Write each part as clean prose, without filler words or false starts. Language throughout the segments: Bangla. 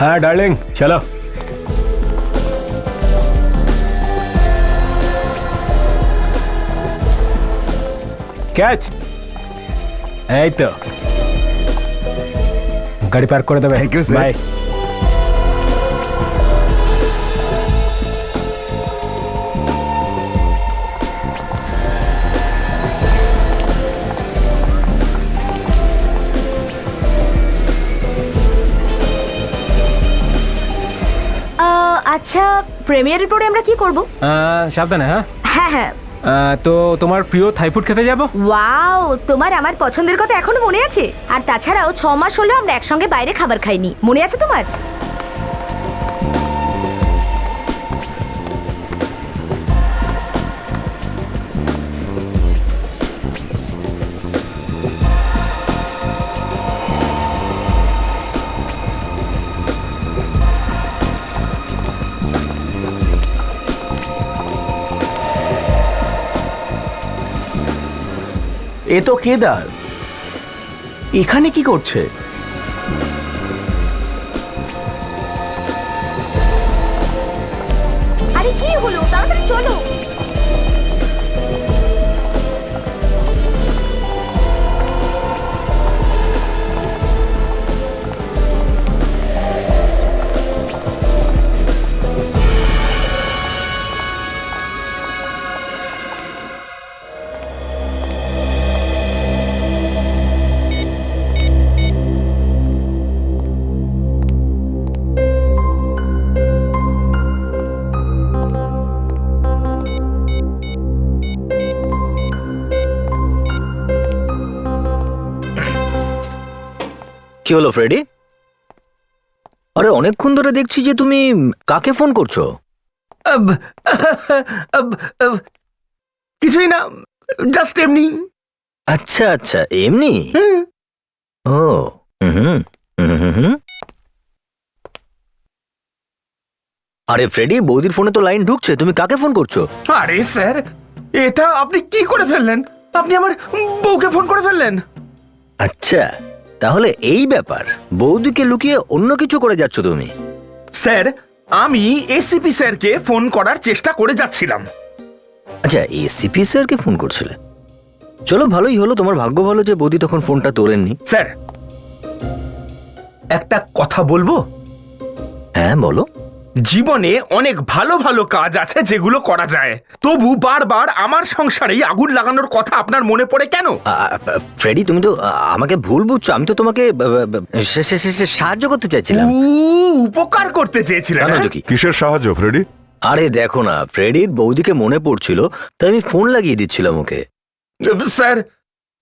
হ্যাঁ ডার্লিং, চলো। ক্যাচ। এই তো গাড়ি পার্ক করে দেবে। Thank you, sir. বাই। আচ্ছা, প্রিমিয়ারের পরে আমরা কি করব? সাবধানে। হ্যাঁ হ্যাঁ হ্যাঁ। তো তোমার প্রিয় থাই ফুড খেতে যাবো। ওয়াও, তোমার আমার পছন্দের কথা এখনো মনে আছে? আর তাছাড়াও 6 মাস হলো আমরা একসঙ্গে বাইরে খাবার খাইনি, মনে আছে তোমার? এ তো কেদার, এখানে কি করছে? আরে কি হলো, তাড়াতাড়ি চলো। কি হলো ফ্রেডি? আরে অনেকক্ষণ ধরে দেখছি যে তুমি কাকে ফোন করছো? কিছুই না, জাস্ট এমনি। আচ্ছা আচ্ছা, এমনি? ও হুম হুম। আরে ফ্রেডি, বৌদির ফোনে তো লাইন ঢুকছে, তুমি কাকে ফোন করছো? আরে স্যার, এটা আপনি কি করে ফেললেন? আপনি আমার বউকে ফোন করে ফেললেন। আচ্ছা, তাহলে এই ব্যাপার। বৌদিকে লুকিয়ে অন্য কিছু করে যাচ্ছ তুমি। স্যার, আমি এসিপি স্যারকে ফোন করার চেষ্টা করে যাচ্ছিলাম। আচ্ছা, এসিপি স্যারকে ফোন করছিলে? চলো, ভালোই হলো, তোমার ভাগ্য ভালো যে বৌদি তখন ফোনটা তোলেননি। স্যার, একটা কথা বলবো? হ্যাঁ বলো। জীবনে অনেক ভালো ভালো কাজ আছে যেগুলো করা যায়, তবু বারবার আমার সংসারেই আগুন লাগানোর কথা আপনার মনে পড়ে কেন? ফ্রেডি, তুমি তো আমাকে ভুল বুঝছো। আমি তো তোমাকে সাহায্য করতে চাইছিলাম। উপকার করতে চেয়েছিলেন? কেন, হ্যাঁ? কি? কিসের সাহায্য ফ্রেডি? আরে দেখো না, ফ্রেডির বৌদিকে মনে পড়ছিল, তাই আমি ফোন লাগিয়ে দিচ্ছিলাম ওকে। স্যার,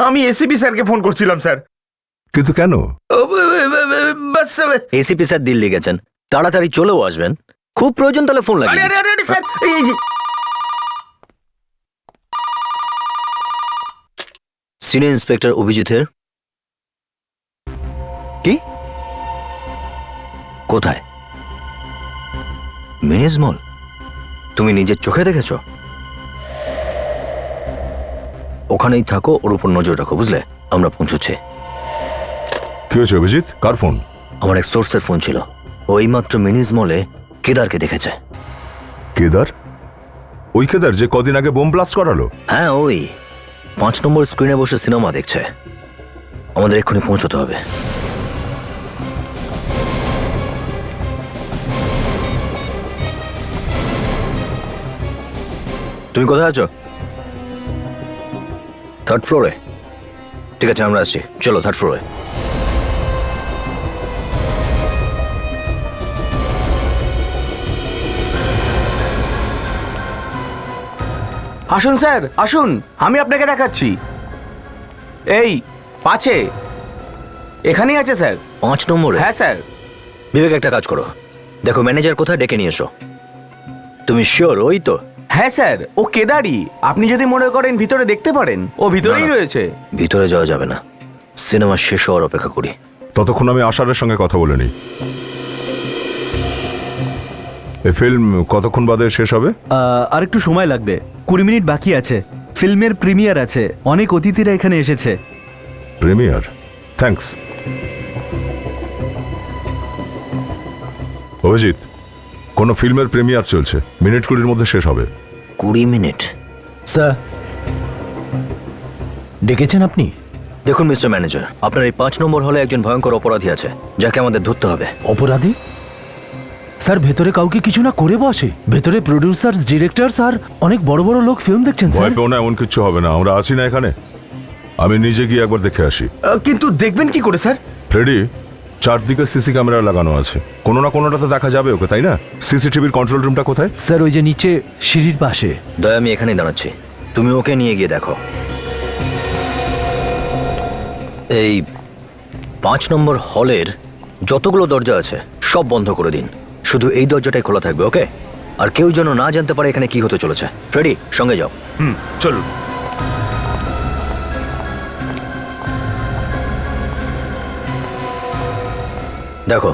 আমি এসিপি স্যারকে ফোন করছিলাম স্যার। কিন্তু কেন? বাস, এসিপি স্যার দিল্লি গেছেন, তাড়াতাড়ি চলেও আসবেন। খুব প্রয়োজন, তাহলে ফোন আরে লাগিয়ে আরে দিচ্ছি। আরে স্যার, সিনিয়র ইন্সপেক্টর অভিজিতের। কি? কোথায়? মিনিজ মল? তুমি নিজের চোখে দেখেছো? ওখানেই থাকো, ওর উপর নজর রাখো, বুঝলে? আমরা পৌঁছচ্ছি। কি হয়েছে অভিজিৎ? কার ফোন? আমার এক সোর্সের ফোন ছিল, ওই মাত্র মিনিজ মলে কেদারকে দেখেছে। কেদার? ওই কেদার যে কদিন আগে বোম ব্লাস্ট করালো? হ্যাঁ, ওই 5 নম্বর স্ক্রিনে বসে সিনেমা দেখছে। আমাদের এক্ষুনি পৌঁছতে হবে। তুমি কোথায় আছো? 3rd ফ্লোরে? ঠিক আছে, আমরা আসছি, চলো 3rd ফ্লোরে। আসুন স্যার, আসুন, আমি আপনাকে দেখাচ্ছি। এই 5-এ এখানেই আছে স্যার। 5 নম্বরে? হ্যাঁ স্যার। বিবেক, একটা কাজ করো, দেখো ম্যানেজার কোথায়, ডেকে নিয়ে এসো। তুমি শিওর ওই তো? হ্যাঁ স্যার, ও কেদারি। আপনি যদি মনে করেন ভিতরে দেখতে পারেন, ও ভিতরেই রয়েছে। ভিতরে যাওয়া যাবে না, সিনেমা শেষ হওয়ার অপেক্ষা করি। ততক্ষণ আমি আশারের সঙ্গে কথা বলে নিই। এই ফিল্ম কতক্ষণ বাদে শেষ হবে? আর একটু সময় লাগবে, 20 মিনিট বাকি আছে। ফিল্মের প্রিমিয়ার আছে, অনেক অতিথিরা এখানে এসেছে। প্রিমিয়ার? থ্যাঙ্কস। অভিজিৎ, কোনো ফিল্মের প্রিমিয়ার চলছে, মিনিট 20 মধ্যে শেষ হবে। 20 মিনিট? স্যার, ডেকেছেন আপনি? দেখুন মিস্টার ম্যানেজার, আপনার এই 5 নম্বর হলে একজন ভয়ঙ্কর অপরাধী আছে যাকে আমাদের ধরতে হবে। অপরাধী? স্যার, ভেতরে কাউকে কিছু না করে বসে? ভেতরে প্রডিউসার্স, ডিরেক্টরস আর অনেক বড় বড় লোক ফিল্ম দেখছেন স্যার। ভয় পেও না, এমন কিচ্ছু হবে না, আমরা আছি না এখানে। আমি নিজে গিয়ে একবার দেখে আসি। কিন্তু দেখবেন কি করে স্যার? ফ্রেডি, চারদিকে সিসি ক্যামেরা লাগানো আছে, কোনো না কোনোটাতে দেখা যাবে ওকে, তাই না? সিসিটিভির কন্ট্রোল রুমটা কোথায়? স্যার, ওই যে নিচে সিঁড়ির পাশে। দয়া, আমি এখানেই দাঁড়াচ্ছি, তুমি ওকে নিয়ে গিয়ে দেখো। এই 5 নম্বর হলের যতগুলো দরজা আছে সব বন্ধ করে দিন, শুধু এই দরজাটাই খোলা থাকবে, ওকে? আর কেউ যেন না জানতে পারে এখানে কি হতে চলেছে। ফ্রেডি, সঙ্গে যাও। চলুন। দেখো,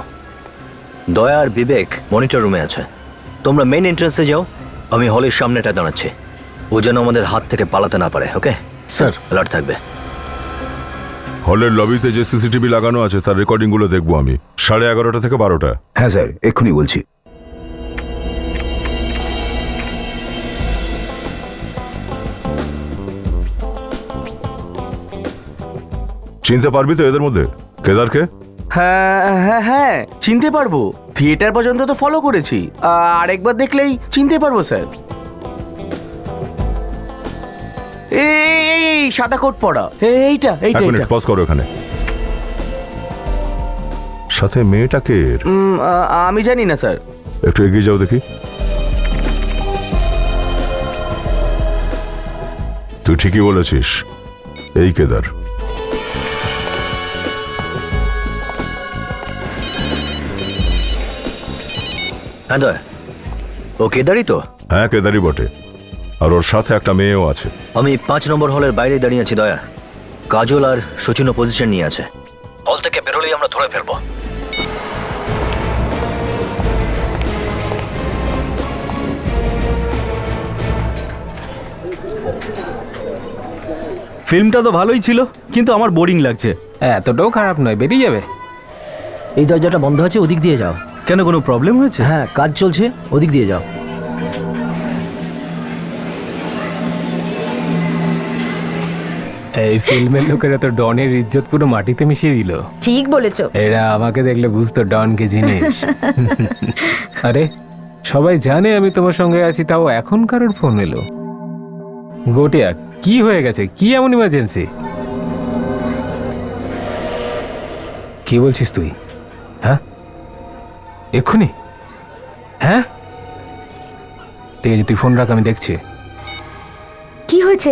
দয়া আর বিবেক মনিটর রুমে আছে, তোমরা মেইন এন্ট্রান্সে যাও, আমি হলের সামনেটা দাঁড়াচ্ছি। ও যেন আমাদের হাত থেকে পালাতে না পারে, ওকে? স্যার। অ্যালার্ট থাকবে। হলের লবিতে যে সিসিটিভি লাগানো আছে তার রেকর্ডিং গুলো দেখবো আমি, 11:30 থেকে 12টা। হ্যাঁ স্যার, এক্ষুনি বলছি। চিনতে পারবি তো এদের মধ্যে কেদারকে? হ্যাঁ হ্যাঁ হ্যাঁ, চিনতে পারবো। থিয়েটার পর্যন্ত তো ফলো করেছি, আরেকবার দেখলেই চিনতে পারবো স্যার। এই সাদা কোট পরা, এইটা এইটা 1 মিনিট এইটা। পজ করো এখানে। সাথে মেয়েটাকে আমি জানি না স্যার। একটু এগিয়ে যাও দেখি। তুই ঠিকই বলেছিস, এই কেদার। হ্যাঁ দয়া, ও কেদারই তো? হ্যাঁ, কেদারই বটে, আর ওর সাথে একটা মেয়েও আছে। আমি 5 নম্বর হলের বাইরে দাঁড়িয়ে আছি দয়া। কাজল আর সচিনও পজিশন নিয়ে আছে, হল থেকে বেরোলেই আমরা ধরে ফেলবো। ফিল্মটা তো ভালোই ছিল, কিন্তু আমার বোরিং লাগছে। এতটাও খারাপ নয়, বেরিয়ে যাবে। এই দরজাটা বন্ধ আছে, ওদিক দিয়ে যাও। কেন, কোনো প্রবলেম হয়েছে? হ্যাঁ, কাজ চলছে, ওদিক দিয়ে যাও। এই ফিল্মের লোকেরা তো ডনের ইজ্জত পুরো মাটিতে মিশিয়ে দিল। ঠিক বলেছো। এরা আমাকে দেখলে বুঝতো ডনকে জিনিস। আরে, সবাই জানে আমি তোমার সঙ্গে আছি, তাও এখন কারোর ফোন এলো? গোটিয়া, কি হয়ে গেছে? কি এমন ইমার্জেন্সি? কি বলছিস তুই? হ্যাঁ, এক্ষুনি? হ্যাঁ, ঠিক আছে, তুই ফোন রাখ, আমি দেখছি। কি হয়েছে?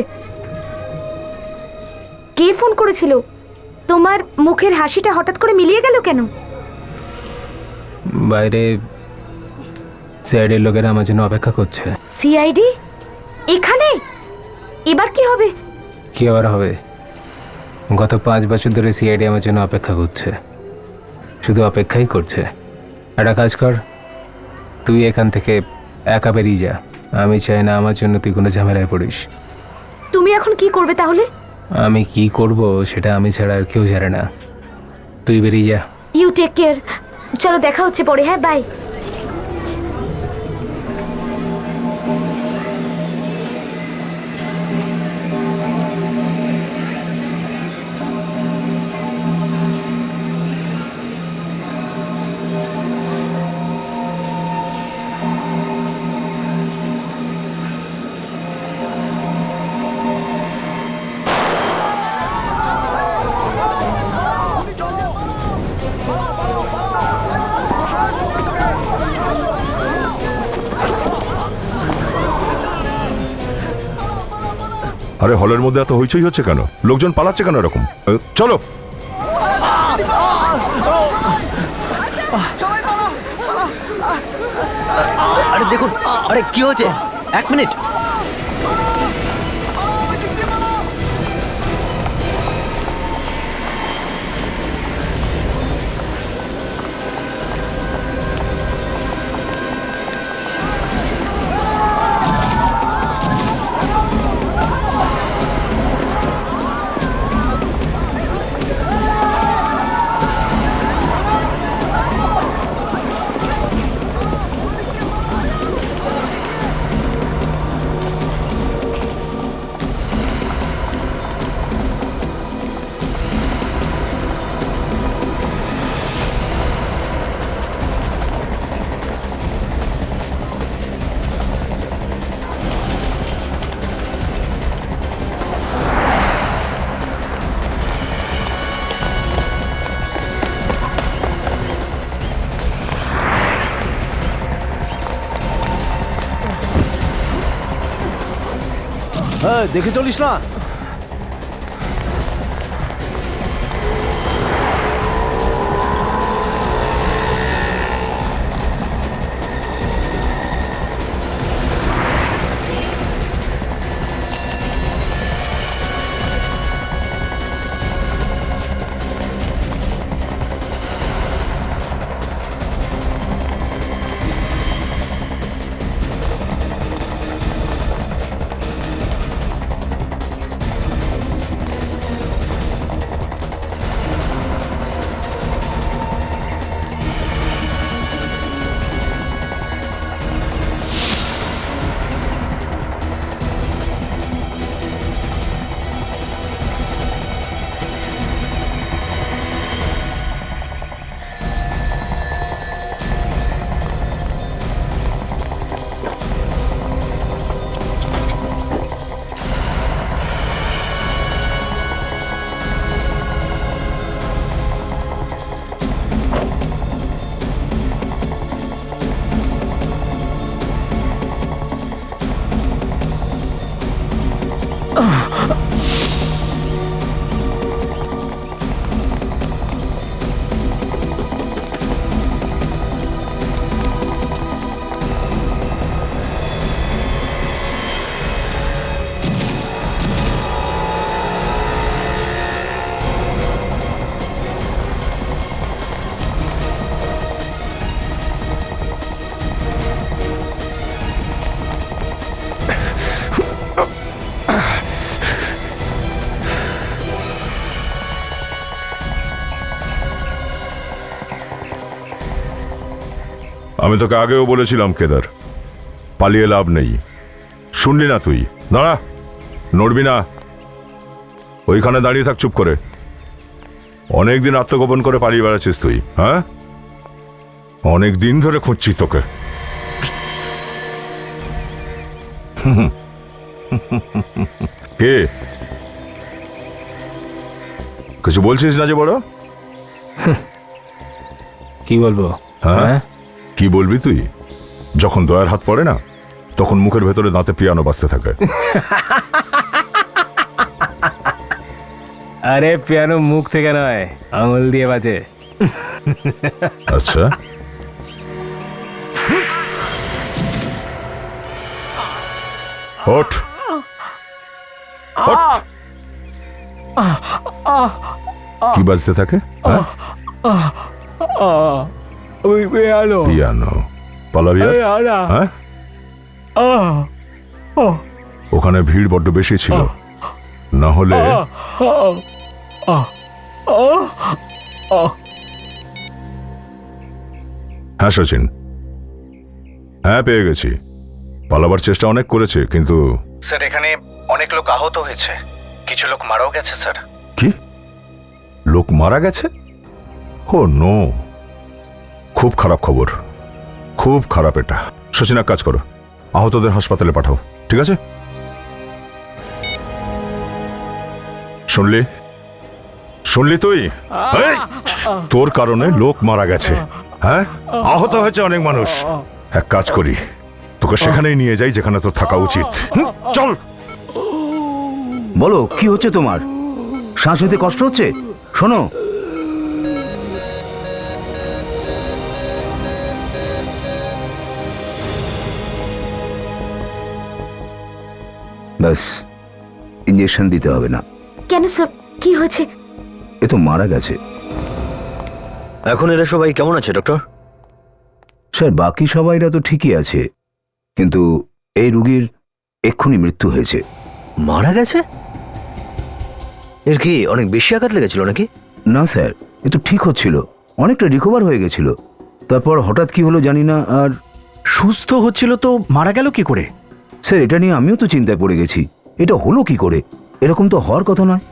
কে ফোন করেছিল? তোমার মুখের হাসিটা হঠাৎ করে মিলিয়ে গেল কেন? বাইরে সিআইডির লোকেরা আমার জন্য অপেক্ষা করছে। সিআইডি এখানে? এবার কি হবে? কি আবার হবে? গত 5 বছর ধরে সিআইডি আমার জন্য অপেক্ষা করছে, শুধু অপেক্ষাই করছে। একটা কাজ কর, তুই এখান থেকে একা বেরিয়ে যা। আমি চাই না আমার জন্য তুই কোনো ঝামেলায় পড়িস। তুমি এখন কি করবে তাহলে? আমি কি করব সেটা আমি ছাড়া আর কেউ জানে না। তুই বেরিয়ে যা। You take care. চলো, দেখা হচ্ছে পরে। হ্যাঁ, বাই। আরে, হলের মধ্যে এত হইচই হচ্ছে কেন? লোকজন পালাচ্ছে কেন এরকম? চলো। আরে দেখুন, আরে কি হয়েছে? 1 মিনিট। দেখে চলিস না। আমি তোকে আগেও বলেছিলাম কেদার, পালিয়ে লাভ নেই। শুনলি না তুই? দাঁড়া, নড়বি না, ওইখানে দাঁড়িয়ে থাক চুপ করে। অনেকদিন আত্মগোপন করে পালিয়ে বেড়াচ্ছিস তুই, হ্যাঁ? অনেক দিন ধরে খুঁজছি তোকে। কে? কিছু বলছিস না যে বড়? কি বলবো? হ্যাঁ, কি বলবি তুই? যখন দয়ার হাত পড়ে না, তখন মুখের ভেতরে দাঁতে পিয়ানো বাজতে থাকে। আরে পিয়ানো মুখ থেকে নয়, আঙুল দিয়ে বাজে। আচ্ছা, ওঠ ওঠ। কি বাজতে থাকে? হ্যাঁ? ওই পিয়ানো। পিয়ানো। পালাবি আর? হ্যাঁ? ওখানে ভিড় বড্ড বেশি ছিল, না হলে হ্যাঁ সচিন, হ্যাঁ পেয়ে গেছি। পালাবার চেষ্টা অনেক করেছে, কিন্তু স্যার এখানে অনেক লোক আহত হয়েছে, কিছু লোক মারাও গেছে স্যার। কি? লোক মারা গেছে? ও নো, খুব খারাপ খবর, খুব খারাপ এটা। সচিন এক কাজ করো, আহতদের হাসপাতালে পাঠাও, ঠিক আছে? শুনলি? শুনলি তুই? এই, তোর কারণে লোক মারা গেছে, হ্যাঁ, আহত হয়েছে অনেক মানুষ। এক কাজ করি, তোকে সেখানেই নিয়ে যাই যেখানে তোর থাকা উচিত। চল। বলো কি হচ্ছে তোমার? শ্বাস নিতে কষ্ট হচ্ছে? শোনো, ব্যাস, ইঞ্জেকশন দিতে হবে না। কেন স্যার, কি হয়েছে? এ তো মারা গেছে। এখন এরা সবাই কেমন আছে ডক্টর? স্যার বাকি সবাইরা তো ঠিকই আছে, কিন্তু এই রুগীর এক্ষুনি মৃত্যু হয়েছে। মারা গেছে? এর কি অনেক বেশি আঘাত লেগেছিল নাকি? না স্যার, এ তো ঠিক হচ্ছিল, অনেকটা রিকভার হয়ে গেছিল, তারপর হঠাৎ কি হলো জানি না। আর সুস্থ হচ্ছিল তো মারা গেল কি করে? স্যার এটা নিয়ে আমিও তো চিন্তায় পড়ে গেছি, এটা হলো কি করে? এরকম তো হওয়ার কথা নয়।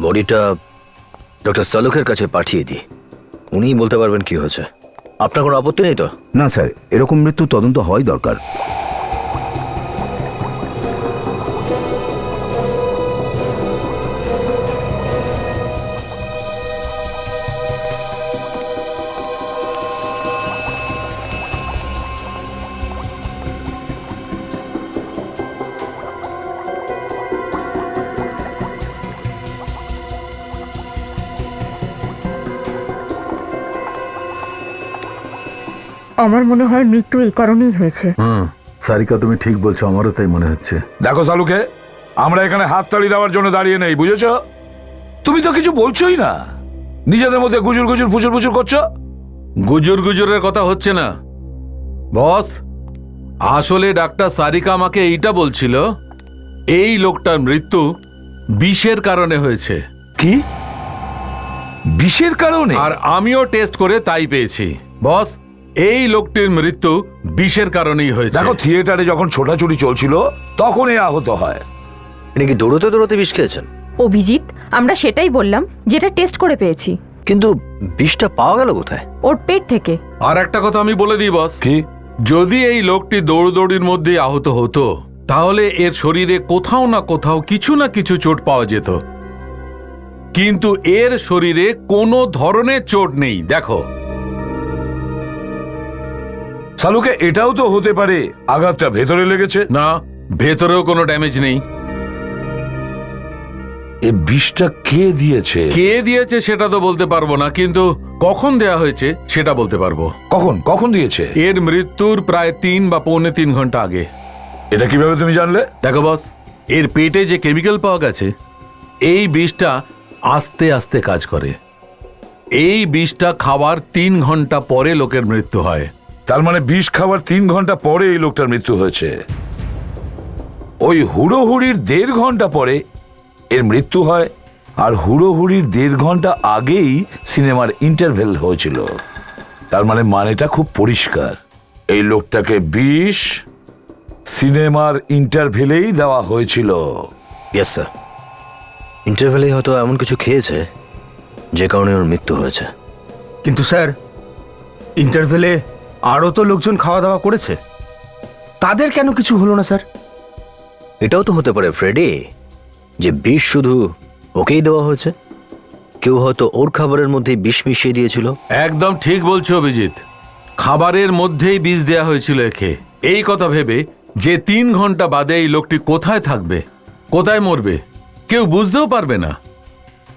বডিটা ডক্টর সালুকের কাছে পাঠিয়ে দিই, উনিই বলতে পারবেন কি হয়েছে। আপনার কোনো আপত্তি নেই তো? না স্যার, এরকম মৃত্যু তদন্ত হওয়াই দরকার। আমার মনে হয় মৃত্যু এই কারণেই হয়েছে। সারিকা তুমি ঠিক বলছো, আমারও তাই মনে হচ্ছে। দেখো সালুকে, আমরা এখানে হাততালি দেওয়ার জন্য দাঁড়িয়ে নেই, বুঝেছো? তুমি তো কিছু বলছোই না, নিজেদের মধ্যে গুজুর গুজুর ফুসুর ফুসুর করছো। গুজুর গুজুরের কথা হচ্ছে না বস। আসলে ডাক্তার সারিকা আমাকে এইটা বলছিল, এই লোকটার মৃত্যু বিষের কারণে হয়েছে। কি বিষের কারণে? আর আমিও টেস্ট করে তাই পেয়েছি বস, এই লোকটির মৃত্যু বিষের কারণেই হয়েছে। দেখো, থিয়েটারে যখন ছোটাছুটি চলছিল তখনই আহত হয়। ইনি কি দৌড়তে দৌড়তে বিষ খেয়েছেন? অভিজিৎ, আমরা সেটাই বললাম যেটা টেস্ট করে পেয়েছি। কিন্তু বিষটা পাওয়া গেল কোথায়? ওর পেট থেকে। আর একটা কথা আমি বলে দিই বস, কি? যদি এই লোকটি দৌড়দৌড়ির মধ্যে আহত হতো তাহলে এর শরীরে কোথাও না কোথাও কিছু না কিছু চোট পাওয়া যেত, কিন্তু এর শরীরে কোনো ধরনের চোট নেই। দেখো সালুকে, এটাও তো হতে পারে আঘাতটা ভেতরে লেগেছে। না, ভেতরেও কোনো ড্যামেজ নেই। এই বিষটা কে দিয়েছে? কে দিয়েছে সেটা তো বলতে পারবো না, কিন্তু কখন দেয়া হয়েছে সেটা বলতে পারবো। কখন কখন দিয়েছে? এর মৃত্যুর প্রায় 3 বা পৌনে 3 ঘন্টা আগে। এটা কিভাবে তুমি জানলে? দেখো বস, এর পেটে যে কেমিক্যাল পাওয়া গেছে, এই বিষটা আস্তে আস্তে কাজ করে। এই বিষটা খাওয়ার 3 ঘন্টা পরে লোকের মৃত্যু হয়। তার মানে বিষ খাওয়ার 3 ঘন্টা পরে এই লোকটার মৃত্যু হয়েছে। ওই হুড়োহুড়ির 1.5 ঘন্টা পরে এর মৃত্যু হয়, আর হুড়োহুড়ির 1.5 ঘন্টা আগেই সিনেমার ইন্টারভেল হয়েছিল। তার মানে মানেটা খুব পরিষ্কার, এই লোকটাকে বিষ সিনেমার ইন্টারভেলেই দেওয়া হয়েছিল। ইয়েস স্যার, ইন্টারভেলে হয়তো এমন কিছু খেয়েছে যে কারণে ওর মৃত্যু হয়েছে। কিন্তু স্যার, ইন্টারভেলে আরও তো লোকজন খাওয়া দাওয়া করেছে, তাদের কেন কিছু হলো না স্যার? এটাও তো হতে পারে ফ্রেডি, যে বিষ শুধু ওকেই দেওয়া হয়েছে, কেউ হয়তো ওর খাবারের মধ্যে বিষ মিশিয়ে দিয়েছিল। একদম ঠিক বলছো অভিজিৎ, খাবারের মধ্যেই বিষ দেয়া হয়েছিল একে, এই কথা ভেবে যে 3 ঘন্টা বাদে এই লোকটি কোথায় থাকবে, কোথায় মরবে কেউ বুঝতেও পারবে না,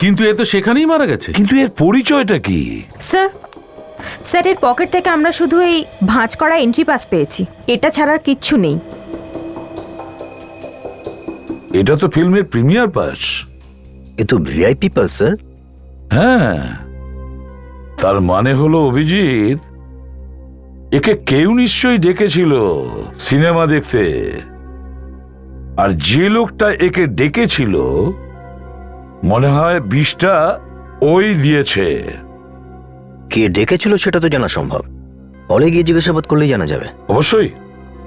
কিন্তু এ তো সেখানেই মারা গেছে। কিন্তু এর পরিচয়টা কি? স্যার এর পকেট থেকে আমরা শুধু এই ভাঁজ করা এন্ট্রি পাস পেয়েছি, এটা ছাড়া কিচ্ছু নেই। এটা তো ফিল্মের প্রিমিয়ার পাস। এ তো ভিআইপি পাস স্যার। হ্যাঁ, তার মানে হলো অভিজিৎ, একে কেউ নিশ্চয়ই ডেকেছিল সিনেমা দেখতে, আর যে লোকটা একে ডেকেছিল মনে হয় বিষটা ওই দিয়েছে। কে ডেকেছিল সেটা তো জানা সম্ভব, হলে গিয়ে জিজ্ঞাসাবাদ করলেই জানা যাবে। অবশ্যই।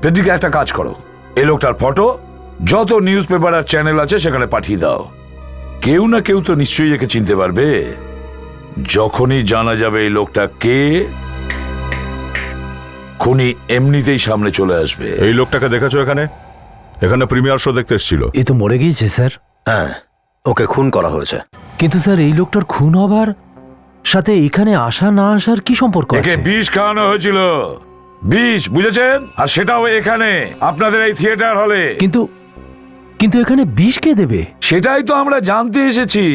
পেডিকে একটা কাজ করো, এই লোকটার ফটো যত নিউজ পেপার আর চ্যানেল আছে সেখানে পাঠিয়ে দাও। কেউ না কেউ তো নিশ্চয়ই একে চিনতে পারবে। যখনই জানা যাবে এই লোকটা কে, খুনি এমনিতেই সামনে চলে আসবে। এই লোকটাকে দেখেছো এখানে? এখানে প্রিমিয়ার শো দেখতে এসেছিল। এ তো মরে গিয়েছে স্যার। হ্যাঁ, ওকে খুন করা হয়েছে। কিন্তু স্যার এই লোকটার খুন হবার সাথে এখানে আসা না আসার কি সম্পর্ক একে আছে? বিষ খাওয়ানো হয়েছিল, বিষ, বুঝেছেন? আর সেটাও এখানে, আপনাদের এই থিয়েটার হলে। কিন্তু এখানে বিষ কে দেবে? সেটাই তো আমরা জানতে এসেছি,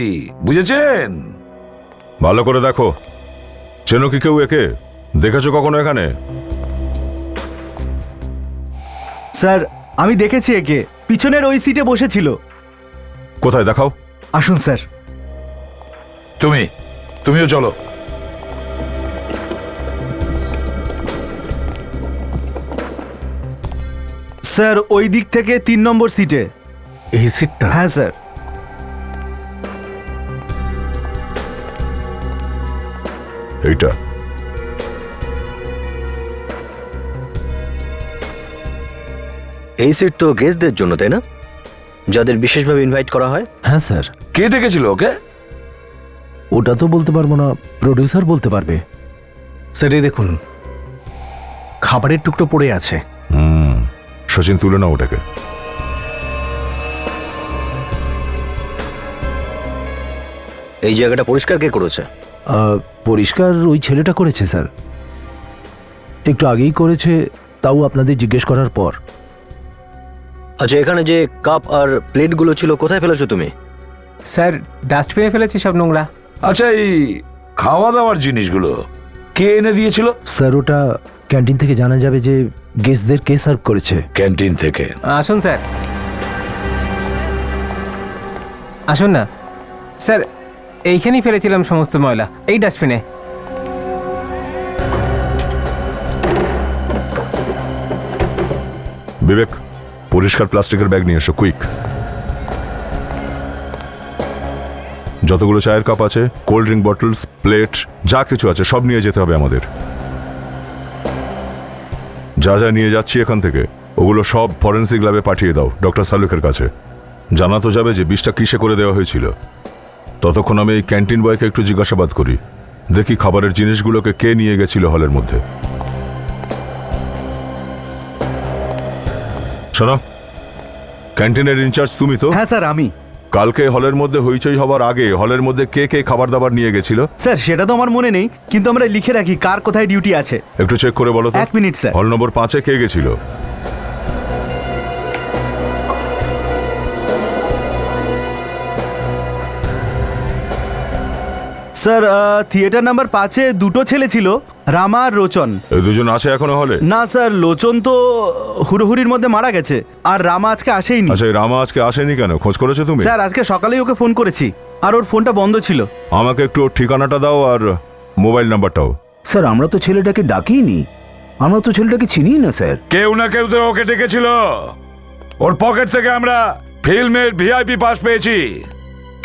বুঝেছেন? ভালো করে দেখো, চেনো কি কেউ একে? দেখেছো কখনো এখানে? স্যার, আমি দেখেছি একে, পিছনের ওই সিটে বসেছিল। কোথায় দেখাও? আসুন স্যার। তুমিও চলো। স্যার, ওই দিক থেকে 3 নম্বর সিটে। এই সিটটা? হ্যাঁ স্যার। এইটা এই সিট তো গেস্টদের জন্য, তাই না? যাদের বিশেষভাবে ইনভাইট করা হয়। হ্যাঁ স্যার। কে ডেকেছিল ওকে? ওটা তো বলতে পারবো না, প্রডিউসার বলতে পারবে। স্যার এই দেখুন, খাবারের টুকরো পড়ে আছে। সচিন, তুলে নাও ওটাকে। এই জায়গাটা পরিষ্কার কে করেছে? পরিষ্কার ওই ছেলেটা করেছে স্যার, একটু আগেই করেছে, তাও আপনাদের জিজ্ঞেস করার পর। আচ্ছা, এখানে যে কাপ আর প্লেটগুলো ছিল কোথায় ফেলেছো তুমি? স্যার, ডাস্টবিনে ফেলেছি সব নোংরা। আচ্ছা, এই খাওয়া দাওয়ার জিনিসগুলো কে এনে দিয়েছিল? স্যার ওটা ক্যান্টিন থেকে জানা যাবে যে গেস্টদের কে সার্ভ করেছে। ক্যান্টিন থেকে? আসুন স্যার, আসুন না স্যার, এইখানেই ফেলেছিলাম সমস্ত ময়লা, এই ডাস্টবিনে। বিবেক, পরিষ্কার প্লাস্টিকের ব্যাগ নিয়ে এসো, কুইক। যতগুলো চায়ের কাপ আছে, কোল্ড ড্রিঙ্ক বটলস, প্লেট, যা কিছু আছে সব নিয়ে যেতে হবে আমাদের। যা যা নিয়ে যাচ্ছি এখান থেকে ওগুলো সব ফরেন্সিক ল্যাবে পাঠিয়ে দাও ডক্টর সালুকের কাছে। জানা তো যাবে যে বিষটা কিসে করে দেওয়া হয়েছিল। ততক্ষণ আমি এই ক্যান্টিন বয়কে একটু জিজ্ঞাসাবাদ করি, দেখি খাবারের জিনিসগুলোকে কে নিয়ে গেছিল হলের মধ্যে। শোনো, ক্যান্টিনের ইনচার্জ তুমি তো? হ্যাঁ স্যার, আমি। কালকে হলের মধ্যে হইচই হবার আগে হলের মধ্যে কে কে খাবার দাবার নিয়ে গেছিল? স্যার সেটা তো আমার মনে নেই, কিন্তু আমরা লিখে রাখি কার কোথায় ডিউটি আছে। একটু চেক করে বলো তো। 1 মিনিট স্যার। হল নম্বর 5-এ কে গেছিল? স্যার থিয়েটার নাম্বার 5-এ 2টো ছেলে ছিল, রামা আর লোচন। এই দুজন আছে এখনো হলে? না স্যার, লোচন তো হুড়োহুড়ির মধ্যে মারা গেছে, আর রামা আজকে আসেইনি। আচ্ছা, এই রামা আজকে আসেনি কেন? খোঁজ করেছো তুমি? স্যার আজকে সকালেই ওকে ফোন করেছি, আর ওর ফোনটা বন্ধ ছিল। আমাকে একটু ওর ঠিকানাটা দাও আর মোবাইল নাম্বারটাও। স্যার আমরা তো ছেলেটাকে ডাকিনি, আমরা তো ছেলেটাকে চিনি না স্যার। কেউ না কেউ তো ওকে ডেকেছিল। ওর পকেট থেকে আমরা ফিল্মের ভিআইপি পাস পেয়েছি।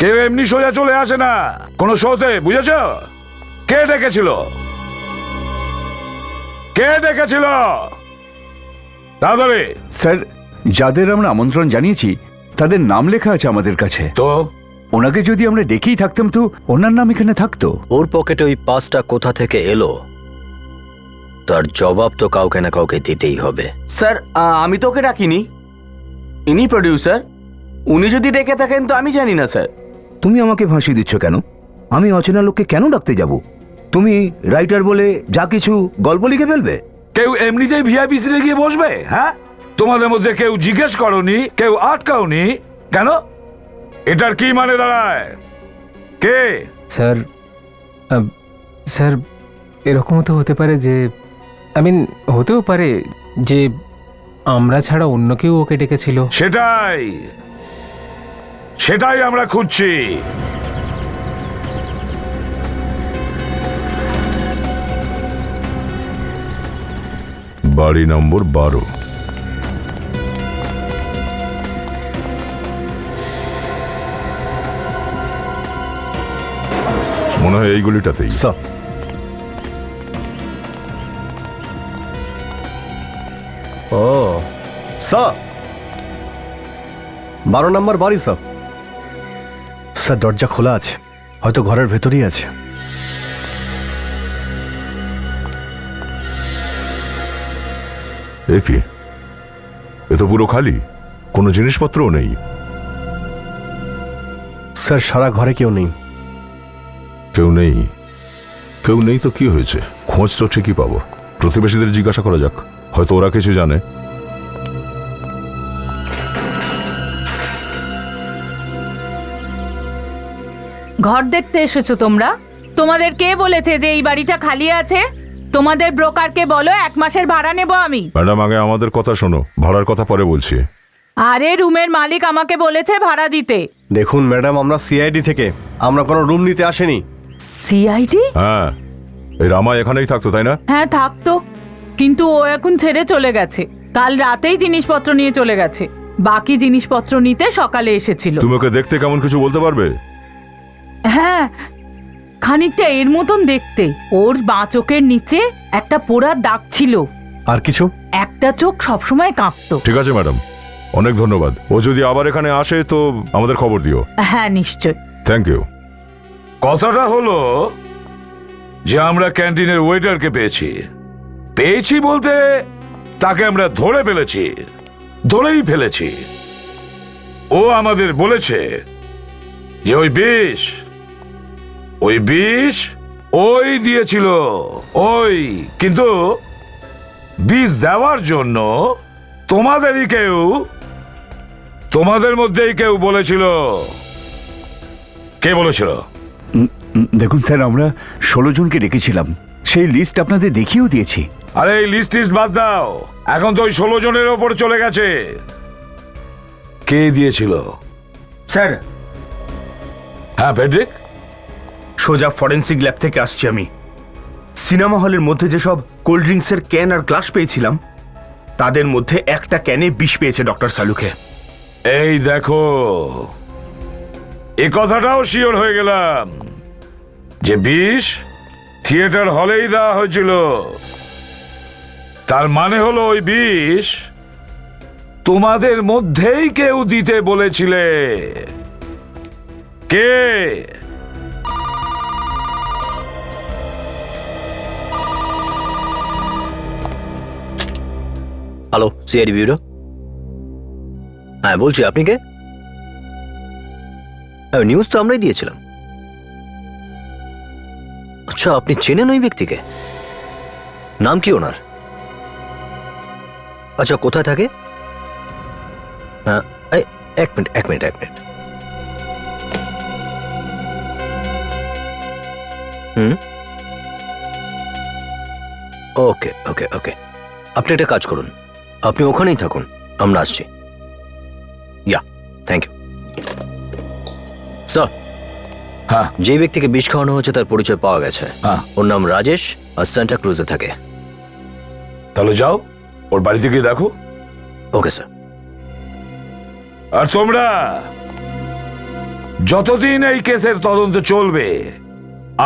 কেউ এমনি সোজা চলে আসে না কোনো শোতে, বুঝেছ? কে ডেকেছিল? কে ডেকেছিল? তাড়াতাড়ি। স্যার যাদের আমরা আমন্ত্রণ জানিয়েছি তাদের নাম লেখা আছে আমাদের কাছে। তো ওনাকে যদি আমরা ডেকেই থাকতাম তো ওনার নাম এখানে থাকতো। ওর পকেটে ওই 5টা কোথা থেকে এলো তার জবাব তো কাউকে না কাউকে দিতেই হবে। স্যার আমি তো ওকে ডাকিনি, ইনি প্রডিউসার। উনি যদি ডেকে থাকেন তো আমি জানি না স্যার। তুমি আমাকে ফাঁসি দিচ্ছ কেন? আমি অচেনা লোককে কেন ডাকতে যাব? তুমি রাইটার বলে যা কিছু গল্প লিখে ফেলবে? কেউ এমনিতেই ভিআইপি সিটে গিয়ে বসবে? হ্যাঁ, তোমাদের মধ্যে কেউ জিজ্ঞেস করনি, কেউ আটকাওনি কেন? এটার কি মানে দাঁড়ায়? কে? স্যার স্যার এরকমও তো হতে পারে যে, হতেও পারে যে আমরা ছাড়া অন্য কেউ ওকে ডেকেছিল। সেটাই সেটাই আমরা খুঁজছি। বাড়ি নম্বর 12। মনে হয় এইগুলিটাতেই। স্যার ও স্যার 12 নম্বর বাড়ি স্যার। স্যার দরজা খোলা আছে, হয়তো ঘরের ভেতরেই আছে। এ কি? এ তো পুরো খালি, কোনো জিনিসপত্রও নেই। স্যার সারা ঘরে কেউ নেই। কেউ নেই? কেউ নেই তো কি হয়েছে? খোঁজ তো ঠিকই পাবো। প্রতিবেশীদের জিজ্ঞাসা করা যাক, হয়তো ওরা কিছু জানে। ঘর দেখতে এসেছো তোমরা? তোমাদের কে বলেছে যে এই বাড়িটা খালি আছে? তোমাদের ব্রোকারকে বলো 1 মাসের ভাড়া নেব আমি। ম্যাডাম, আগে আমাদের কথা শোনো, ভাড়ার কথা পরে বলছি। আরে রুমের মালিক আমাকে বলেছে ভাড়া দিতে। দেখুন ম্যাডাম, আমরা সিআইডি থেকে, আমরা কোনো রুম নিতে আসেনি। সিআইডি? হ্যাঁ, এই রামা এখানেই থাকতো তাই না? হ্যাঁ থাকতো, কিন্তু ও এখন ছেড়ে চলে গেছে। কাল রাতেই জিনিসপত্র নিয়ে চলে গেছে। বাকি জিনিসপত্র নিতে সকালে এসেছিল। তুমি ওকে দেখতে কেমন কিছু বলতে পারবে? হ্যাঁ, খানিকটা এর মতন দেখতে। ওর বাঁ চোখের নিচে একটা পোড়ার দাগ ছিল। আর কিছু? একটা চোখ সবসময় কাঁপতো। ঠিক আছে ম্যাডাম, অনেক ধন্যবাদ। ও যদি আবার এখানে আসে তো আমাদের খবর দিও। হ্যাঁ নিশ্চয়। Thank you. কথাটা হলো যে আমরা ক্যান্টিনের ওয়েটারকে পেয়েছি বলতে তাকে আমরা ধরেই ফেলেছি। ও আমাদের বলেছে যে ওই বিষ ওই দিয়েছিল। কিন্তু বিষ দেওয়ার জন্য তোমাদের মধ্যেই কেউ বলেছিল। কে বলেছিল? দেখুন স্যার, আমরা 16 জনকে ডেকেছিলাম, সেই লিস্ট আপনাদের দেখিয়েও দিয়েছি। আরে এই লিস্ট টিস্ট বাদ দাও, এখন তো ওই 16 জনের ওপর চলে গেছে। কে দিয়েছিল? স্যার, হ্যাঁ ফেডরিক, সোজা ফরেন্সিক ল্যাব থেকে আসছি আমি। সিনেমা হলের মধ্যে যেসব কোল্ড ড্রিঙ্কসের ক্যান আর গ্লাস পেয়েছিলাম, তাদের মধ্যে একটা ক্যানে বিষ পেয়েছে ডক্টর সালুকে। এই দেখো, এ কথাটাও শিওর হয়ে গেলাম যে বিষ থিয়েটার হলেই দেওয়া হয়েছিল। তার মানে হলো ওই বিষ তোমাদের মধ্যেই কেউ দিতে বলেছিলে। কে? Hello, CID bureau. হ্যাঁ বলছি, আপনি কে? নিউজ তো আমরাই দিয়েছিলাম। আচ্ছা, আপনি চেনেন ওই ব্যক্তিকে? নাম কি ওনার? আচ্ছা, কোথায় থাকে? হ্যাঁ, এক মিনিট। ওকে। আপনি একটা কাজ করুন, আপনি ওখানেই থাকুন, আমরা আসছি। ইয়া, থ্যাংক ইউ স্যার। হ্যাঁ, যে ব্যক্তিকে বিষ খাওয়ানো হয়েছে তার পরিচয় পাওয়া গেছে। হ্যাঁ, ওর নাম রাজেশ আর সান্টা ক্রুজে থাকে। তাহলে যাও, ওর বাড়িতে গিয়ে দেখো। Okay sir. আর তোমরা যতদিন এই কেসের তদন্ত চলবে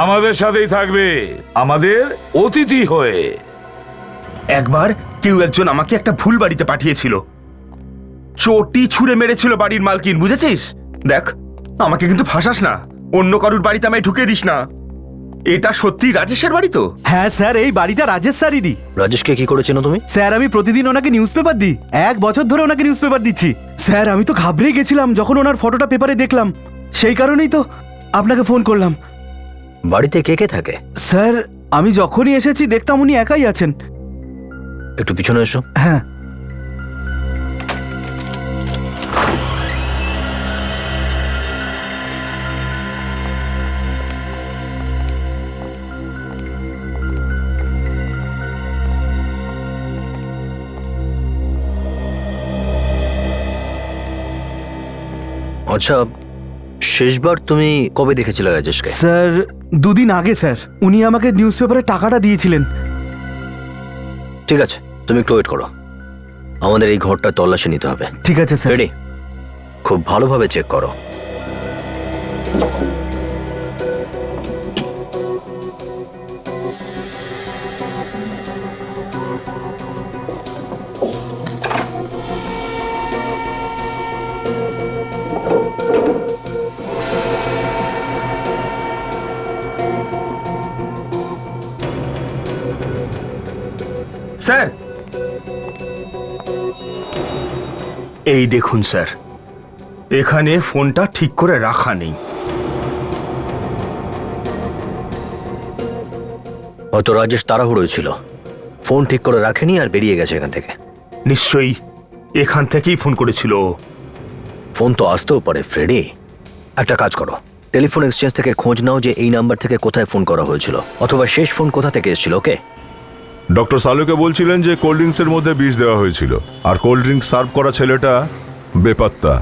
আমাদের সাথেই থাকবে, আমাদের অতিথি হয়ে। একবার কেউ একজন আমাকে একটা ভুল বাড়িতে পাঠিয়েছিল, চটি ছুঁড়ে মেরেছিল বাড়ির মালকিন, বুঝেছিস? দেখ, আমাকে কিন্তু ফাঁসাস না, অন্য কারুর বাড়িতে আমায় ঢুকে দিস না। এটা সত্যি রাজেশের বাড়ি তো? হ্যাঁ স্যার, এই বাড়িটা রাজেশ স্যারেরই। রাজেশকে কি করেছেন তুমি? স্যার, আমি প্রতিদিন ওনাকে নিউজ পেপার দিই, 1 বছর ধরে ওনাকে নিউজ পেপার দিচ্ছি। স্যার, আমি তো ঘাবড়ে গেছিলাম যখন ওনার ফটোটা পেপারে দেখলাম, সেই কারণেই তো আপনাকে ফোন করলাম। বাড়িতে কে কে থাকে? স্যার, আমি যখনই এসেছি দেখতাম উনি একাই আছেন। একটু পিছনে এসো। হ্যাঁ। আচ্ছা, শেষবার তুমি কবে দেখেছিলে রাজেশকে? স্যার, 2 দিন আগে স্যার। উনি আমাকে নিউজ পেপারে টাকাটা দিয়েছিলেন। ঠিক আছে, তুমি একটু ওয়েট করো, আমাদের এই ঘরটা তল্লাশি নিতে হবে। ঠিক আছে স্যার। রেডি? খুব ভালোভাবে চেক করো। স্যার, এই দেখুন স্যার, এখানে ফোনটা ঠিক করে রাখা নেই। হয়তো রাজেশ তাড়াহুড়োয় ছিল, ফোন ঠিক করে রাখেনি আর বেরিয়ে গেছে এখান থেকে। নিশ্চয়ই এখান থেকেই ফোন করেছিল। ফোন তো আসতেও পারে ফ্রেডি। একটা কাজ করো, টেলিফোন এক্সচেঞ্জ থেকে খোঁজ নাও যে এই নাম্বার থেকে কোথায় ফোন করা হয়েছিল, অথবা শেষ ফোন কোথা থেকে এসেছিল। ওকে? ডক্টর সালুকে বলছিলেন যে কোল্ড ড্রিঙ্কসের মধ্যে বিষ দেওয়া হয়েছিল, আর কোল্ড ড্রিঙ্কস সার্ভ করা ছেলেটা বেপাত্তা।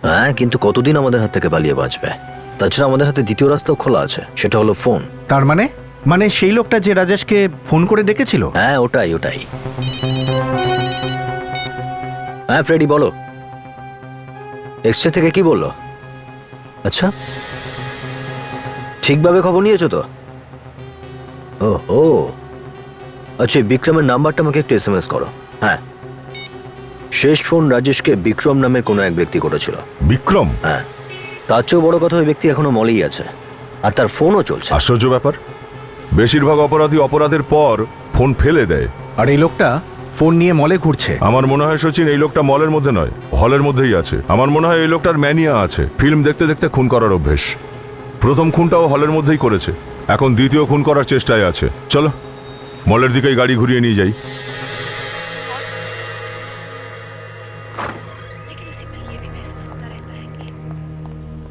হ্যাঁ, কিন্তু কতদিন আমাদের হাত থেকে পালিয়ে বাঁচবে? তাছাড়া আমাদের হাতে দ্বিতীয় রাস্তাও খোলা আছে, সেটা হলো ফোন। তার মানে সেই লোকটা যে রাজেশকে ফোন করে ডেকেছিল? হ্যাঁ, ওটাই। হ্যাঁ ফ্রেডি, বলো, এক্সচেঞ্জ থেকে কি বললো? আচ্ছা, ঠিকভাবে খবর নিয়েছো তো? ও আচ্ছা, বিক্রমের নাম্বারটা আমাকে একটু এসএমএস করো। হ্যাঁ, শেষ ফোন রাজেশকে বিক্রম নামের কোনো এক ব্যক্তি করেছিল। বিক্রম? হ্যাঁ, তার চেয়েও বড় কথা, ওই ব্যক্তি এখনো মলেই আছে আর তার ফোনও চলছে। আশ্চর্য ব্যাপার, বেশিরভাগ অপরাধী অপরাধের পর ফোন ফেলে দেয়। আর এই লোকটা ফোন নিয়ে মলে ঘুরছে। আমার মনে হয় সচিন, এই লোকটা মলের মধ্যে নয়, হলের মধ্যেই আছে। আমার মনে হয় এই লোকটার ম্যানিয়া আছে, ফিল্ম দেখতে দেখতে খুন করার অভ্যেস। প্রথম খুনটাও হলের মধ্যেই করেছে, এখন দ্বিতীয় খুন করার চেষ্টায় আছে। চলো মলের দিকেই গাড়ি ঘুরিয়ে নিয়ে যাই।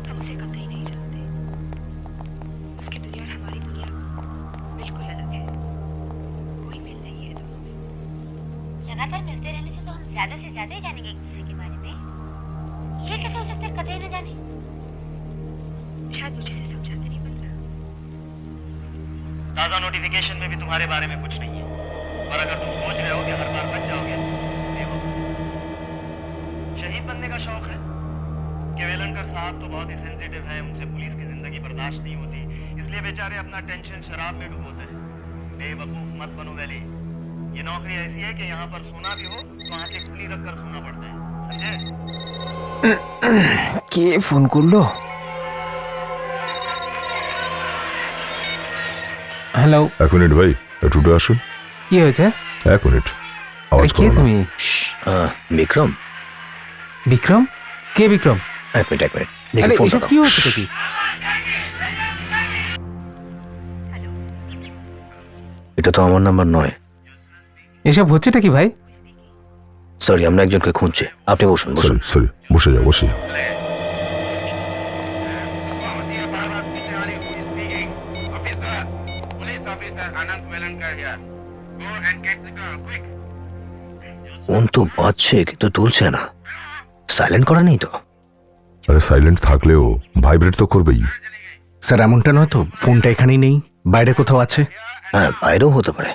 हम उसे कतई नहीं जानते। उसकी दुनिया और हमारी दुनिया बिल्कुल अलग है। ज्यादा से ज्यादा ही जानेंगे एक दूसरे के बारे में। ये कैसे हो सकता है कतई न जाने? शायद मुझे से समझाते नहीं बन रहा। ताज़ा नोटिफिकेशन में भी तुम्हारे बारे में कुछ नहीं है, और अगर तुम सोच रहे हो कि हर बार बच जाओगे, देखो शहीद बनने का शौक है। केवलनकर साहब तो बहुत ही सेंसिटिव है, उनसे पुलिस की जिंदगी बर्दाश्त नहीं होती, इसलिए बेचारे अपना टेंशन शराब में डुबोते हैं। बेवकूफ मत बनो वैली, ये नौकरी ऐसी है कि यहाँ पर सोना भी हो तो आंखें खुली रखकर सोना पड़ता है, समझे? কে ফোন করলো? হ্যালো, এক মিনিট ভাই, একটু উঠে আসুন। কি হয়েছে? এক মিনিট, আরে আওয়াজ কে করো না। তুমি? বিক্রম, বিক্রম? কে বিক্রম? এক মিনিট দেখি আরে ফোনটা এসব দাও। কি হচ্ছে কি? এটা তো আমার নাম্বার নয়। এসব হচ্ছেটা কি ভাই? সরি, আমরা একজনকে খুঁজছি। আপনি বসুন বসুন। সরি সরি, বসে যাও বসে যাও। ফোন তো বাজছে কিন্তু তুলছে না। সাইলেন্ট করা নেই তো? আরে সাইলেন্ট থাকলেও ভাইব্রেট তো করবেই। স্যার এমনটা নয় তো, ফোনটা এখানেই নেই, বাইরে কোথাও আছে? হ্যাঁ, বাইরেও হতে পারে।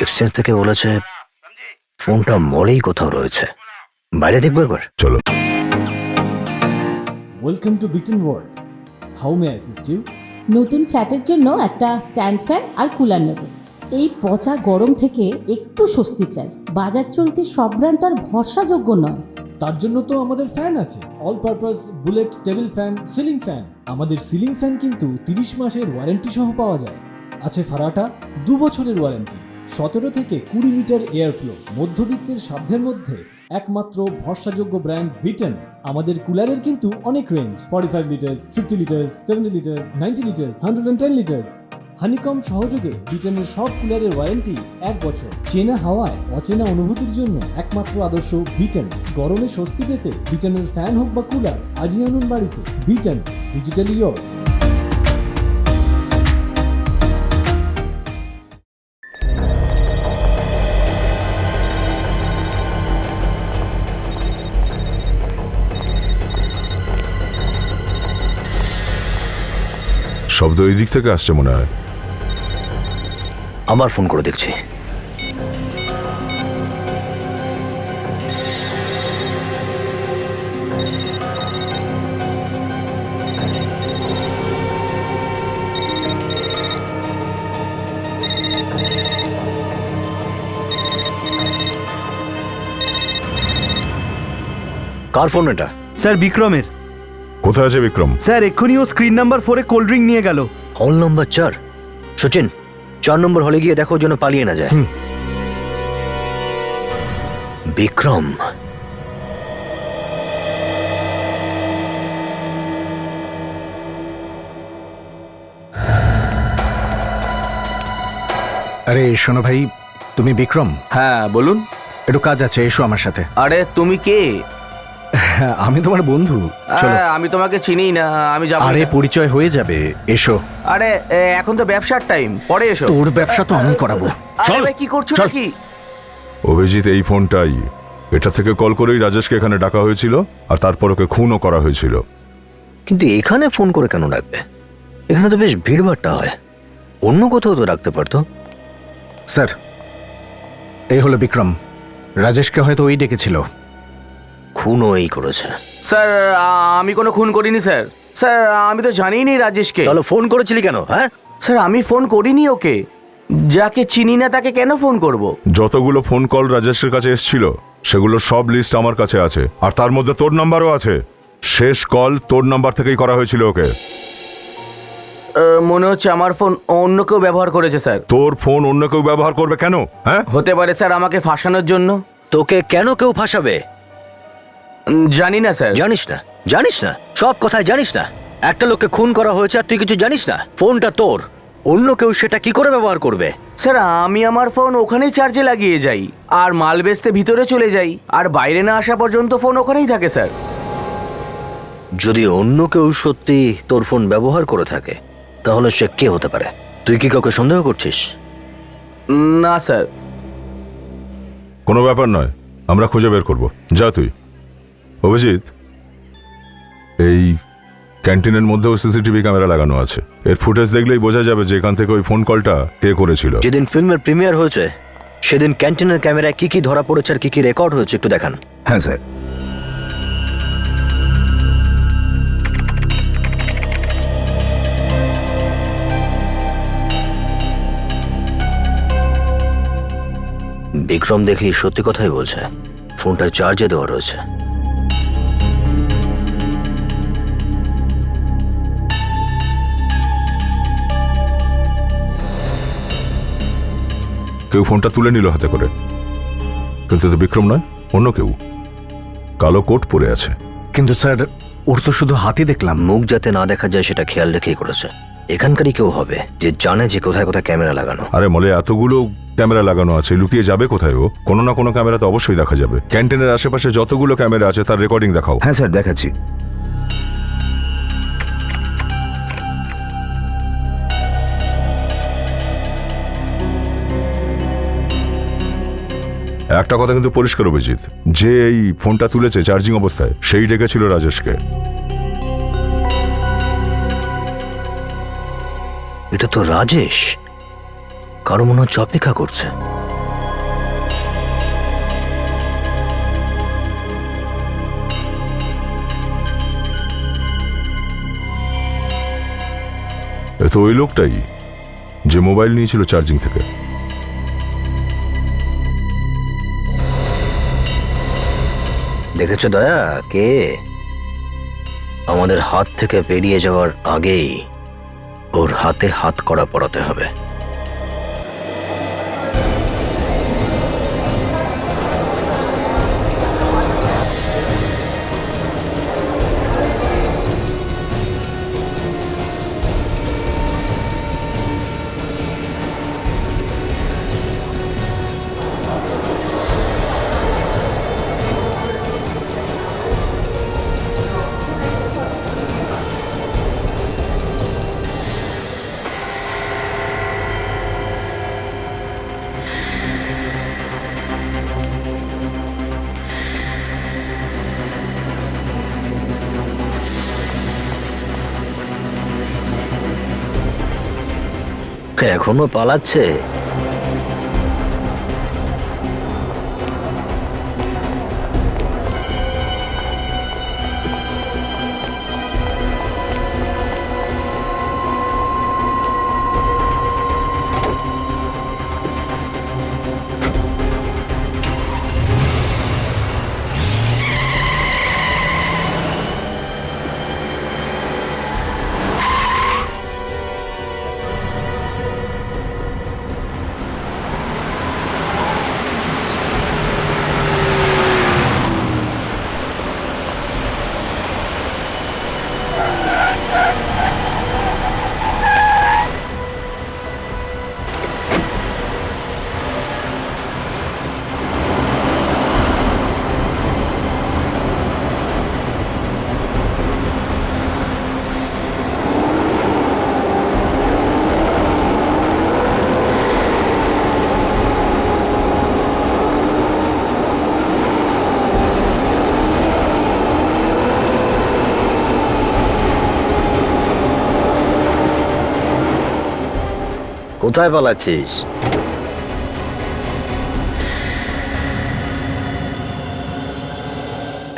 এক্সচেঞ্জ থেকে বলেছে ফোনটা মলেই কোথাও রয়েছে। বাইরে দেখবো একবার। চলো। Welcome to Beaton world, how may assist you? নতুন ফ্ল্যাটের জন্য একটা স্ট্যান্ড ফ্যান আর কুলার নেব। এই পচা গরম থেকে একটু স্বস্তি চাই। বাজার চলতে সব ব্র্যান্ড তো আর ভরসাযোগ্য নয়। তার জন্য তো আমাদের ফ্যান আছে, all purpose bullet table fan, ceiling fan. আমাদের সিলিং ফ্যান কিন্তু 30 মাসের ওয়ারেন্টি সহ পাওয়া যায়। আছে ফারাটা 2 বছরের ওয়ারেন্টি, 17 থেকে 20 মিটার এয়ার ফ্লো, মধ্যবিত্তের সাধ্যের মধ্যে একমাত্র ভরসাযোগ্য ব্র্যান্ড বিটন। আমাদের কুলারের কিন্তু অনেক range, 45 litres, 50 litres, 70 litres, 90 litres, 110 litres. Honeycomb সহযোগে বিটনের সব কুলারের ওয়ারেন্টি 1 বছর। চেনা হাওয়ায় অচেনা অনুভূতির জন্য একমাত্র আদর্শ বিটন। গরমে স্বস্তি পেতে বিটনের ফ্যান হোক বা কুলার, আজই আনুন বাড়িতে। Vuitton, digitally years. শব্দ এই দিক থেকে আসছে মনে হয়। আবার ফোন করে দেখছি। কার ফোন এটা? স্যার বিক্রমের। কোথায় আছে বিক্রম? স্যার এক্ষুনি ও স্ক্রিন নাম্বার 4-এ কোল্ড ড্রিঙ্ক নিয়ে গেল। হল নম্বর 4? সচিন, 4 নম্বর হলে গিয়ে দেখো যেন পালিয়ে না যায়। বিক্রম, আরে শোনো ভাই, তুমি বিক্রম? হ্যাঁ বলুন। একটু কাজ আছে, এসো আমার সাথে। আরে তুমি কে? আমি তোমার বন্ধু। চলো। আমি তোমাকে চিনি না, আমি যাব। আরে পরিচয় হয়ে যাবে, এসো। আরে এখন তো ব্যবসার টাইম, পরে এসো। তোর ব্যবসা তো আমি করাবো। চল। কি করছো নাকি? অভিজিৎ, এই ফোনটাই, এটা থেকে কল করেই রাজেশকে এখানে ডাকা হয়েছিল, আর তারপর ওকে খুনও করা হয়েছিল। কিন্তু এখানে ফোন করে কেন ডাকবে? এখানে তো বেশ ভিড়ভাট্টা হয়, অন্য কোথাও তো রাখতে পারতো। স্যার, এই হলো বিক্রম। রাজেশকে হয়তো ওই ডেকেছিল। খুনও এই করেছে? স্যার আমি কোনো খুন করিনি স্যার। স্যার আমি তো জানিই নি রাজেশকে। তাহলে ফোন করেছিলি কেন? হ্যাঁ স্যার, আমি ফোন করিনি ওকে। যাকে চিনি না তাকে কেন ফোন করব? যতগুলো ফোন কল রাজেশের কাছে এসেছিল সেগুলো সব লিস্ট আমার কাছে আছে, আর তার মধ্যে তোর নাম্বারও আছে। শেষ কল তোর নাম্বার থেকেই করা হয়েছিল ওকে। মনে হচ্ছে আমার ফোন অন্য কেউ ব্যবহার করেছে স্যার। তোর ফোন অন্য কেউ ব্যবহার করবে কেন? হ্যাঁ, হতে পারে স্যার আমাকে ফাঁসানোর জন্য। তোকে কেন কেউ ফাঁসাবে? জানি না স্যার। জানিস না? জানিস না? সব কথায় জানিস না? একটা লোককে খুন করা হয়েছে আর তুই কিছু জানিস না? ফোনটা তোর, অন্য কেউ সেটা কি করে ব্যবহার করবে? স্যার আমি আমার ফোন ওখানেই চার্জে লাগিয়ে যাই, আর মাল বেচতে ভিতরে চলে যাই, আর বাইরে না আসা পর্যন্ত ফোন ওখানেই থাকে স্যার। যদি অন্য কেউ সত্যি তোর ফোন ব্যবহার করে থাকে তাহলে সে কে হতে পারে? তুই কি কাউকে সন্দেহ করছিস? না স্যার। কোনো ব্যাপার নয়, আমরা খুঁজে বের করব। যা তুই। অভিজিৎ, এই ক্যান্টিনের মধ্যেও সিসিটিভি ক্যামেরা লাগানো আছে। এর ফুটেজ দেখলেই বোঝা যাবে যে এখান থেকে ওই ফোন কলটা কে করেছিল। যেদিন ফিল্মের প্রিমিয়ার হয়েছে সেদিন ক্যান্টিনের ক্যামেরায় কি কি ধরা পড়েছে আর কি কি রেকর্ড হয়েছে একটু দেখান। হ্যাঁ স্যার। বিক্রম দেখি সত্যি কথাই বলছে, ফোনটা চার্জে দেওয়া রয়েছে। কেউ ফোনটা তুলে নিল হাতে করে, কিন্তু তো বিক্রম নয়, অন্য কেউ। কালো কোট পরে আছে। কিন্তু স্যার ওর তো শুধু হাতে দেখলাম। মুখ যাতে না দেখা যায় সেটা খেয়াল রেখেই করেছে। এখানকারই কেউ হবে যে জানে যে কোথায় কোথায় ক্যামেরা লাগানো। আরে মলে এতগুলো ক্যামেরা লাগানো আছে, লুকিয়ে যাবে কোথায় ও? কোনো না কোনো ক্যামেরা তো অবশ্যই দেখা যাবে। ক্যান্টিনের আশেপাশে যতগুলো ক্যামেরা আছে তার রেকর্ডিং দেখাও। হ্যাঁ স্যার, দেখাচ্ছি। একটা কথা কিন্তু পরিষ্কার অভিজিৎ, যে এই ফোনটা তুলেছে চার্জিং অবস্থায় সেই ডেকেছিল রাজেশকে। এটা তো রাজেশ, কারো মনে হচ্ছে অপেক্ষা করছে। এ তো ওই লোকটাই যে মোবাইল নিয়েছিল চার্জিং থেকে। দেখেছো দয়া, কে আমাদের হাত থেকে বেরিয়ে যাওয়ার আগেই ওর হাতে হাত কড়া পরাতে হবে। এখনো পালাচ্ছে? কোথায় পালাচ্ছিস?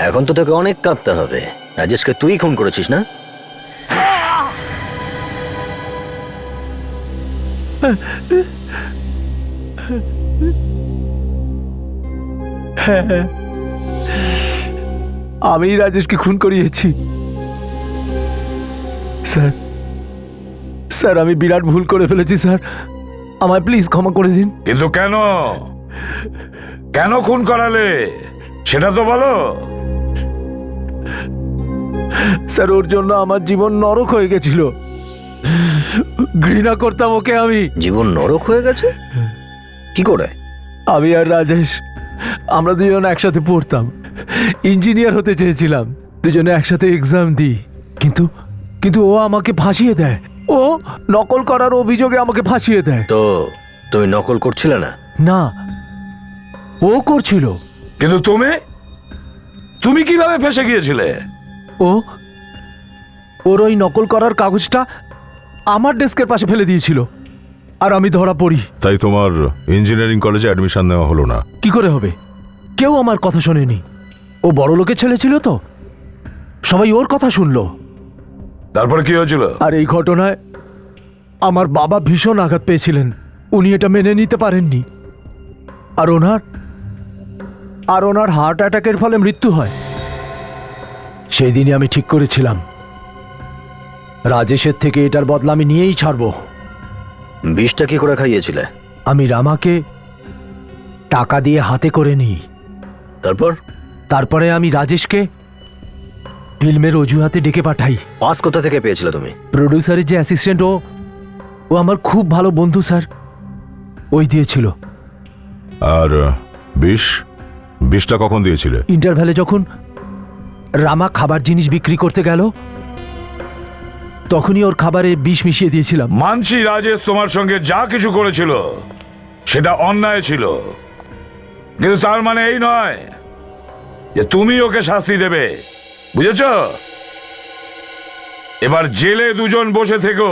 এখন তো তোকে অনেক কাঁদতে হবে। রাজেশকে তুই খুন করেছিস না? হ্যাঁ, আমি রাজেশকে খুন করিয়েছি। স্যার, স্যার আমি বিরাট ভুল করে ফেলেছি স্যার, আমায় প্লিজ ক্ষমা করে দিন। কিন্তু কেন কেন খুন করালে সেটা তো বলো। স্যার ওর জন্য আমার জীবন নরক হয়ে গেছিল, ঘৃণা করতাম ওকে আমি। জীবন নরক হয়ে গেছে কি করে? আমি আর রাজেশ আমরা দুজন একসাথে পড়তাম, ইঞ্জিনিয়ার হতে চেয়েছিলাম, দুজনে একসাথে এক্সাম দিই, কিন্তু কিন্তু ও আমাকে ফাঁসিয়ে দেয়। ও নকল করার অভিযোগে আমাকে ফাঁসিয়ে দেয়। তো তুমি নকল করছিলে না? না, ও করছিল, কিন্তু তুমি কিভাবে ফেসে গিয়েছিলে? ওর ওই নকল করার কাগজটা আমার ডেস্কের পাশে ফেলে দিয়েছিল আর আমি ধরা পড়ি। তাই তোমার ইঞ্জিনিয়ারিং কলেজে অ্যাডমিশন নেওয়া হলো না? কি করে হবে? কেউ আমার কথা শোনেনি। ও বড় লোকের ছেলে ছিল তো, সবাই ওর কথা শুনলো। তারপরে কি হয়েছিল? আর এই ঘটনায় আমার বাবা ভীষণ আঘাত পেয়েছিলেন। উনি এটা মেনে নিতে পারেননি, আর ওনার হার্ট অ্যাটাকের ফলে মৃত্যু হয়। সেই দিনই আমি ঠিক করেছিলাম রাজেশের থেকে এটার বদলা আমি নিয়েই ছাড়বো। বিষটা কি করে খাইয়েছিলে? আমি রামাকে টাকা দিয়ে হাতে করে নিই। তারপরে আমি রাজেশকে ফিল্মের অজুহাতে ডেকে পাঠাই। পাস কোথা থেকে পেয়েছিলে তুমি? প্রডিউসারের যে অ্যাসিস্ট্যান্ট, ও আমার খুব ভালো বন্ধু স্যার, ওই দিয়েছিল। আর বিষটা কখন দিয়েছিলে? ইন্টারভ্যালে যখন রামা খাবার জিনিস বিক্রি করতে গেল, তখনই ওর খাবারে বিষ মিশিয়ে দিয়েছিলাম। মানছি রাজেশ তোমার সঙ্গে যা কিছু করেছিল সেটা অন্যায় ছিল, কিন্তু তার মানে এই নয় যে তুমি ওকে শাস্তি দেবে, বুঝেছ? এবার জেলে দুজন বসে থেকো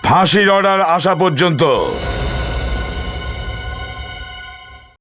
ফাঁসির অর্ডার আসা পর্যন্ত।